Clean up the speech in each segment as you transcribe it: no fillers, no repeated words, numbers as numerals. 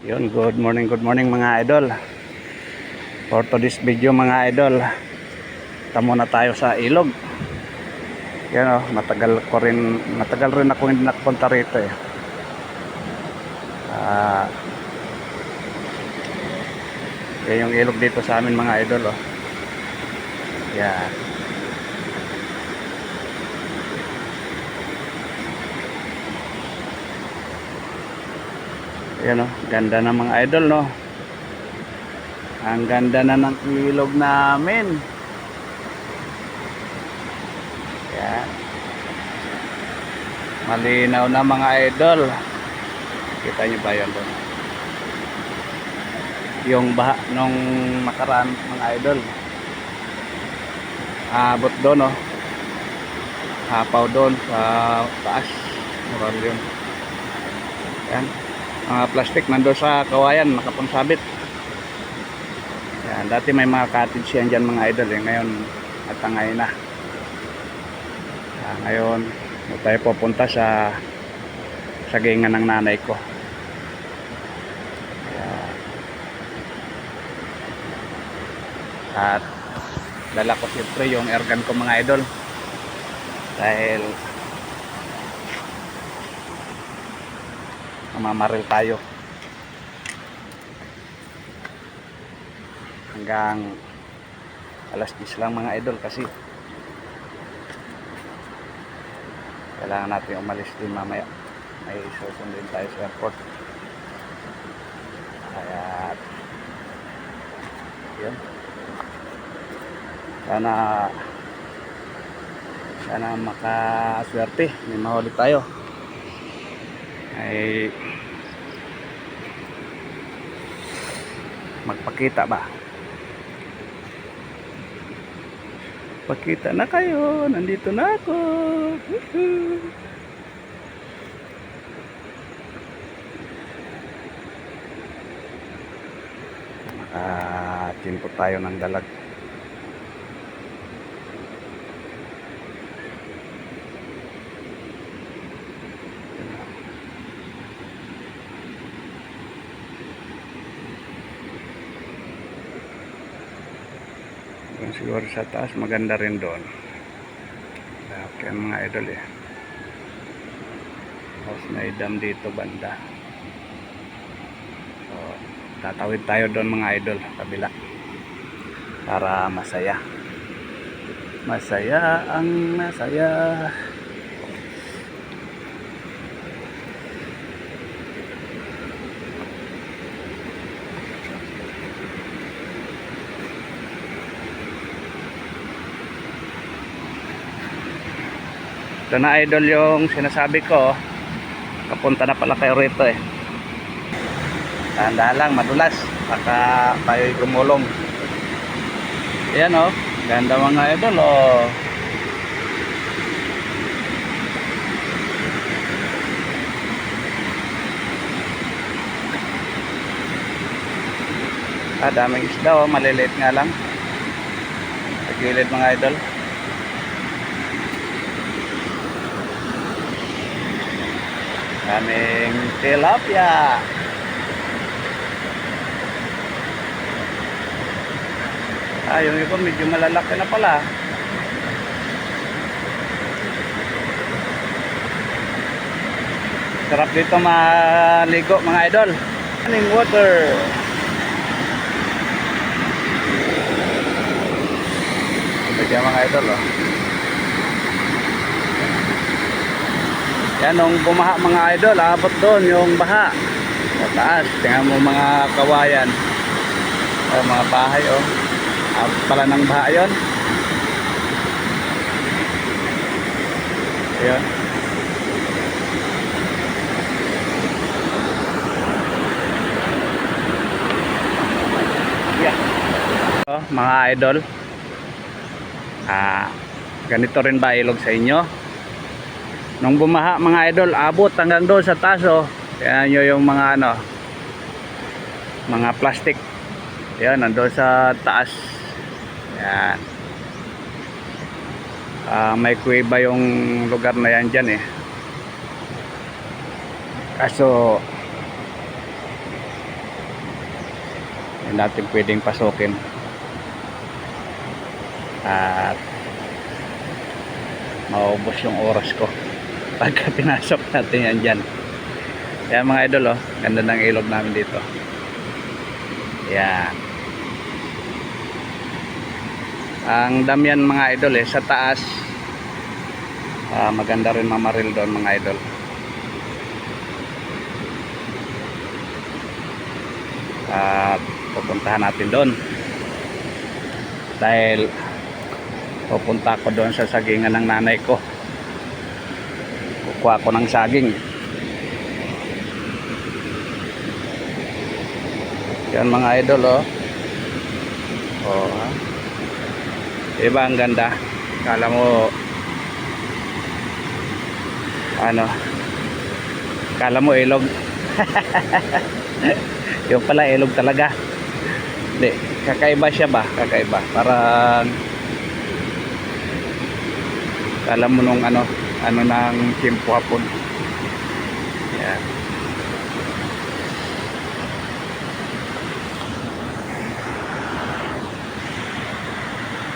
Yun, good morning mga idol. For today's video mga idol, tamo na tayo sa ilog. Yan o, matagal rin ako hindi nakapunta rito eh. Yan yung ilog dito sa amin mga idol oh. Yan. Yan o, ganda ng mga idol no. Ang ganda na ng ilog namin. Yan. Malinaw na mga idol. Kita nyo ba yun doon? Yung baha nung nakaraan mga idol. Abot doon oh. Hapaw doon sa taas. Mural yun. Yan. Mga plastic nandoon sa kawayan nakapangsabit. Yan, dati may mga cottage yan dyan mga idol eh. Ngayon natangay na. Ngayon tayo pupunta sa sagingan ng nanay ko. Yan. At dala ko siyempre yung airgun ko mga idol dahil mamamaril tayo hanggang alas 10 lang mga idol kasi kailangan natin umalis din mamaya, may susundin tayo sa airport. Kaya yun, sana makaswerte, may mahuli tayo, ay magpakita ba, pakita na kayo, nandito na ako. Makatimpo tayo ng dalag. Siguro sa taas maganda rin doon. Okay mga idol eh. Tapos may dam dito banda. So tatawid tayo doon mga idol kabila para masaya. Masaya ang masaya. Ito na idol yung sinasabi ko. Kapunta na pala kayo rito eh. Tanda lang, madulas. Baka tayo'y gumulong. Ayan oh. Ganda mga idol oh. Daming isda oh. Maliliit nga lang. Sa gilid mga idol. Daming tilapia. Yung iba medyo malalaki na pala. Sarap dito maligo mga idol. Running water. Bigyan mga idol oh. Yan, nung bumaha mga idol, abot doon yung baha sa taas. Tingnan mo mga kawayan, mga bahay oh. Abot pala ng baha yun. Ayan. Yeah. Oh, mga idol, ganito rin ba ilog sa inyo? Nung bumaha mga idol, abot hanggang doon sa taas oh. Yan nyo yung mga mga plastic. Yan, nandoon sa taas. Yan. May kuweba yung lugar na yan dyan eh. Kaso Hindi natin pwedeng pasukin at maubos yung oras ko pagka pinasok natin yan dyan. Kaya mga idol, oh, ganda ng ilog namin dito. Yan. Ang dam yan mga idol sa taas. Maganda rin mamaril doon mga idol. At pupuntahan natin doon. Dahil pupunta ko doon sa sagingan ng nanay ko. Kukuha ko ng saging. Yan mga idol, oh. Oh, ha? Diba ang ganda? Kala mo ano? Kala mo ilog. Yung pala ilog talaga. Hindi, kakaiba siya ba? Kakaiba. Parang kala mo nung ano ng Kimpo hapon. Yan.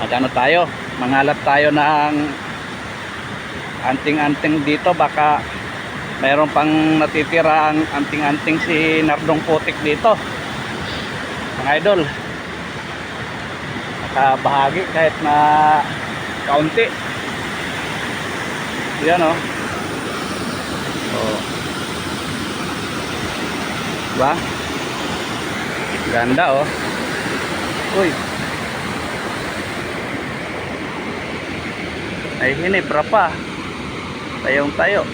Magano tayo? Mangalap tayo ng anting-anting dito, baka mayroon pang natitira ang anting-anting si Nardong Putik dito mga idol. Nakabahagi kahit na kaunti. Yan, oh. Oh. Diba? Ganda, oh. Uy. Ay hinibra pa. Tayong tayo.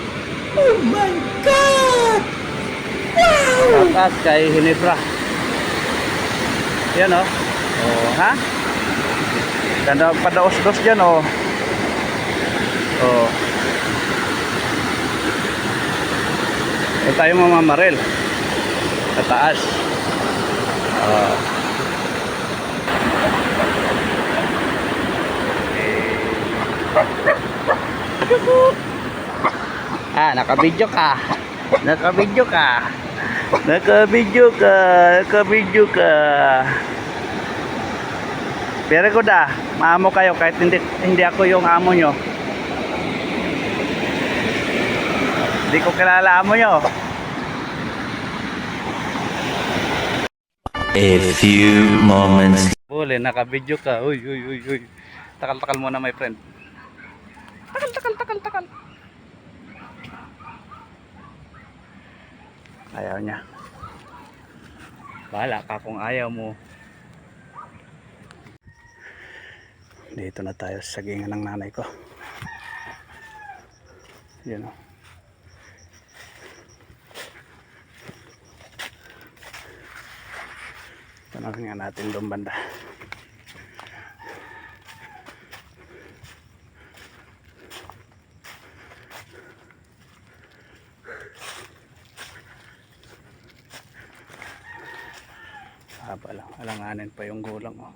Oh my God! Wow! Tatas kay hinibra. Yan, oh. Oh, ha? Ganda padaos-dos dyan, oh. Oh. Ito tayo mamamaril. Sa taas. Oh. Nakabidyo ka. Nakabidyo ka. Nakabidyo ka. Nakabidyo ka. Pero ko da, maamo kayo kahit hindi ako yung amo nyo. Hindi ko kilala amo nyo. A few moments. Bule, nakabidyo ka. Uy, uy, uy, uy. Takal-takal muna, my friend. Takal. Ayaw niya. Bahala ka kung ayaw mo. Dito na tayo sa sagingan ng nanay ko. Yan, o. Tanongin nga natin doon banda. Haba lang, alanganin pa yung gulang, oh.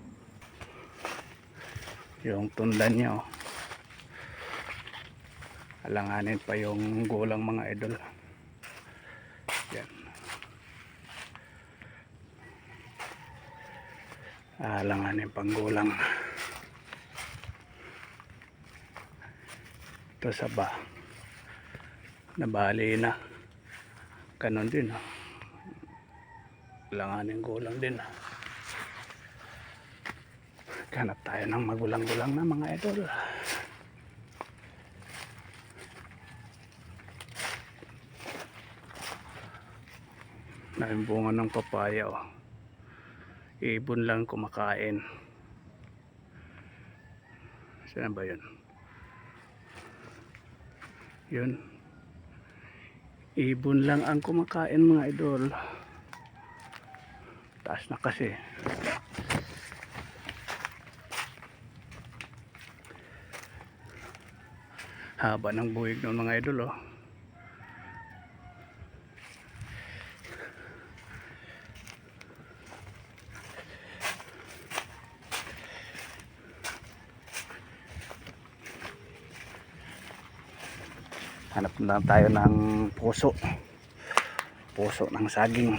Yung tundan niya, oh. Alanganin pa yung gulang mga idol. Yan. Alanganin pang gulang. Ito sa ba. Nabali na. Ganon din, oh. Langanin gulang din. Hanap tayo ng magulang-gulang na mga idol. Naimbungan ng papaya, oh. Ibon lang kumakain. Saan ba yun? Yun. Ibon lang ang kumakain mga idol. Taas na kasi. Haba ng buhig ng mga idol, oh. Hanap na tayo ng puso ng saging.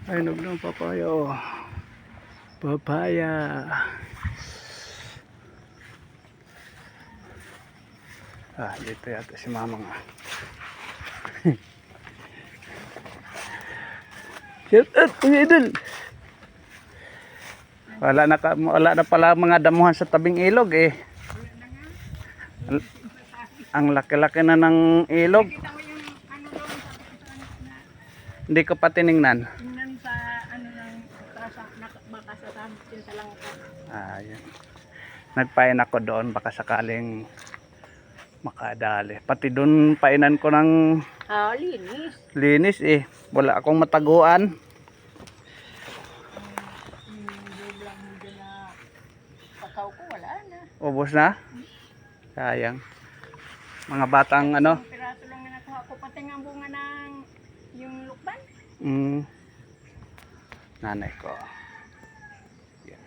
Ay, nog ng papaya oh. Papaya. Ah, dito yata si mama nga. Shout out mga idol. Wala na pala mga damuhan sa tabing ilog eh. Ang laki-laki na ng ilog. Kita mo yung ano doon sa Hindi ko pa tiningnan. tingnan sa ano ng baka sa sabit yun sa langka. Ayun. Nagpain ako doon baka sakaling makadali. Pati doon painan ko ng Ah, linis. linis eh. Wala akong mataguan. Biglang mo dyan na pakaw ko, wala na. Ubos na. Sayang. Mga batang ano. Isang piraso lang na nakuha ko, pati nga ang bunga ng yung lukban. Nanay ko. Yan.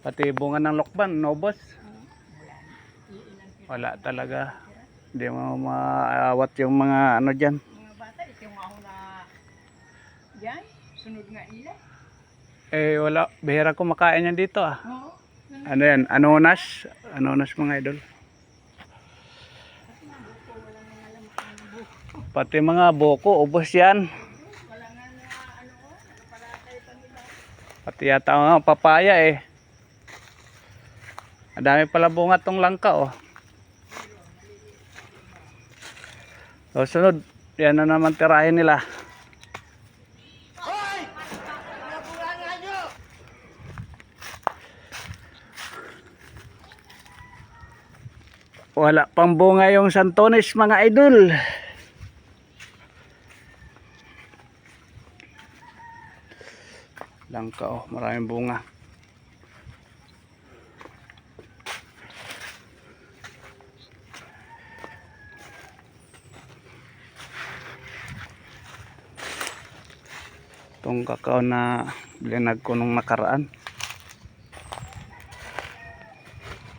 Pati bunga ng lokban, nobos. Wala talaga. Hindi mo maawat yung mga ano dyan. Mga bata, ito yung ako na dyan, sunod nga ila. Eh wala, bihira ko makain yan dito ah. Oo. Ano yan? Anonas? Anonas mga idol. Pati mga buko, ubos yan. Wala nga na ano ko, nakapalatay pa nila. Pati yata ang papaya eh. Ang dami pala bunga tong langka oh. So, sunod, yan na naman tirahin nila. Wala pang bunga yung santones mga idol. Langka oh, maraming bunga. Itong kakao na linag ko nung nakaraan.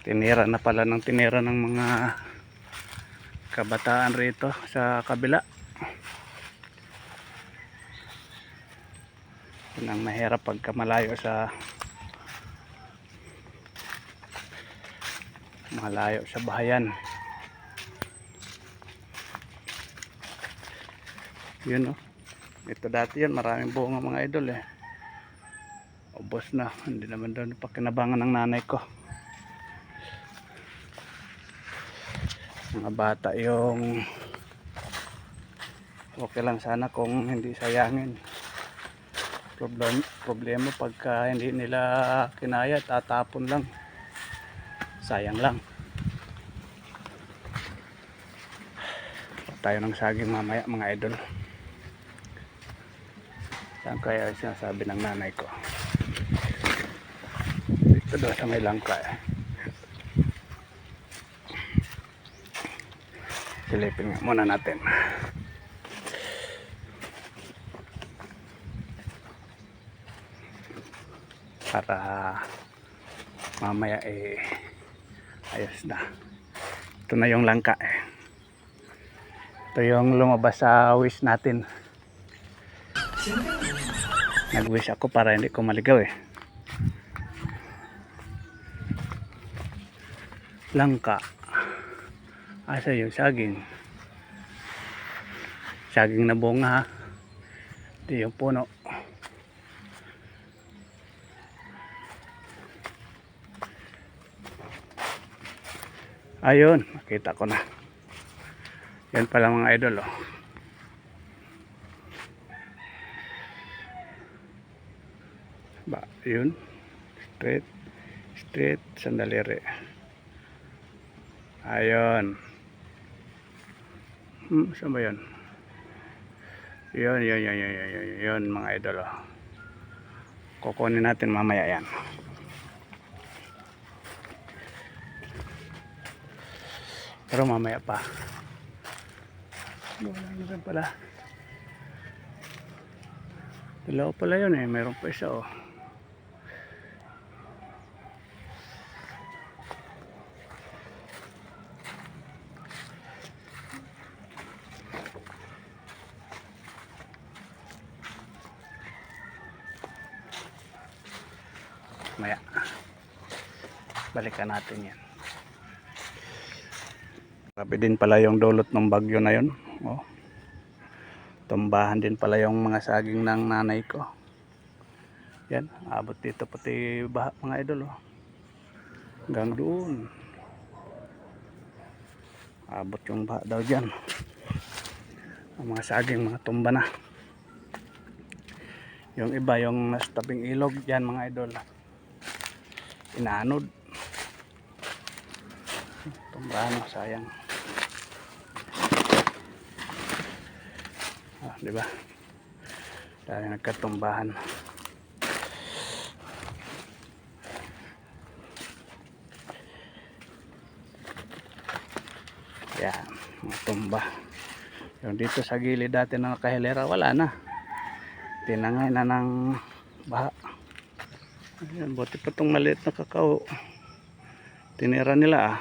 Tinira na pala ng tinira ng mga kabataan rito sa kabila. Yun ang mahirap pagka malayo sa bahayan. Yun oh. Ito dati yan, maraming bunga mga idol eh. Ubos na, hindi naman doon pakinabangan ng nanay ko. Mga bata yung okay lang sana kung hindi sayangin. Problema pagka hindi nila kinaya, tatapon lang. Sayang lang. Tayo ng saging mamaya mga idol. Saan kaya sinasabi ng nanay ko? Dito daw sa may langka eh. Silipin nga muna natin. Para mamaya eh ayos na. Ito na yung langka eh. Ito yung lumabas sa wish natin. Nag-wish ako para hindi ko maligaw eh. Langka. Asa yung saging? Saging na bunga ha. Ito yung puno. Ayun, makita ko na. Yan pala mga idol oh. Ba, yun. Straight, sandaliri. Ayun. Saan ba yun? Yun mga idol oh. Kukunin natin mamaya yan. Pero mamaya pa. Wala na rin pala. Dalawa pala yun eh. Mayroon pa isa oh. maya. Balikan natin yan. Grabe din pala yung dulot ng bagyo na yun. Oh. Tumbahan din pala yung mga saging ng nanay ko. Yan, abot dito pati baha mga idol. Oh. Hanggang doon. Abot yung baha daw dyan. Ang mga saging, mga tumba na. Yung iba, yung nasa tabing ilog dyan mga idol. Inaanod. Tumbahan, sayang. Ah, di ba? Dahil nagkatumbahan. Yan, mga tumba. Yung dito sa gilid dati na nakahilera, wala na. Tinangay na ng baha. Ayan, buti pa itong maliit na kakao. Tinira nila ah.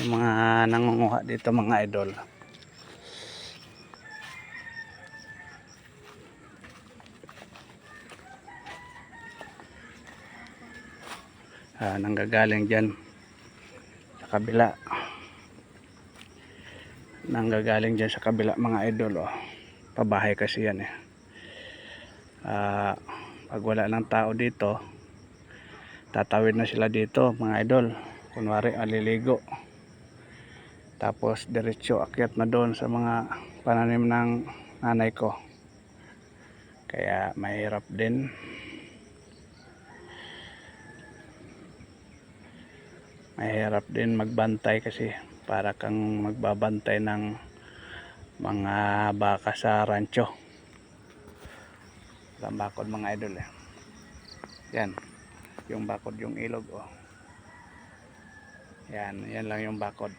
Yung mga nangunguha dito mga idol. Nanggagaling dyan sa kabila. Nanggagaling dyan sa kabila mga idol. Oh. Pabahay kasi yan eh. Pag wala ng tao dito, tatawid na sila dito mga idol. Kunwari aliligo. Tapos diretso akyat na doon sa mga pananim ng nanay ko. Kaya mahirap din. Mahirap din magbantay kasi para kang magbabantay ng mga baka sa rancho. Ang bakod mga idol eh. Yan. Yung bakod yung ilog oh. Yan lang yung bakod.